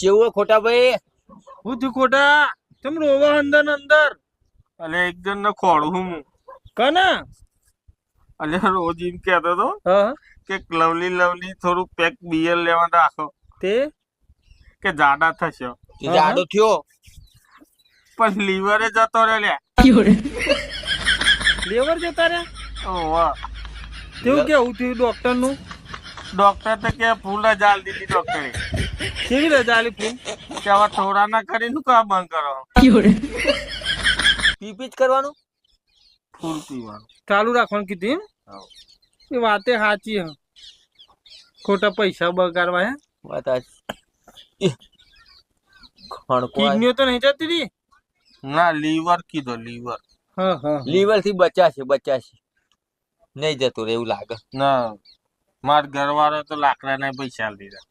કેવું ખોટા ભાઈ? હું થયું ખોટા? તમ રોવા અંદર ને અંદર? અલે એક જણ ને ખોડું હું કના? અલે રોજ એમ કહેતો હતો હા કે લવલી થોડું પેક બિયર લેવા રાખો તે કે જાડા થશે જાડો થયો પણ લીવરે જતો રે લે લેવર જતા રહ્યા? ઓવા તેવું કેવું થયું ડોક્ટર નું? ડોક્ટર તો કે ફૂલ જ આલ દીધી ડોક્ટરે કેવી રજા આલી ફૂલ? કે હવે થોડા ના કરીને કામ બંધ કરો પીપી જ કરવાનું ફૂલ પીવાનું ચાલુ રાખવાનું કીધું એમ? એ વાતે સાચી હ. ખોટા પૈસા બગાડવા હે. વાત ખણકો કિડનીઓ તો નહીં જતી રહી? ના લીવર કીધો લીવર હા હા લીવર થી બચાશે નહીં જતું રે એવું લાગે. ના માર ઘરવાળો તો લાકડા ના પૈસા દીધા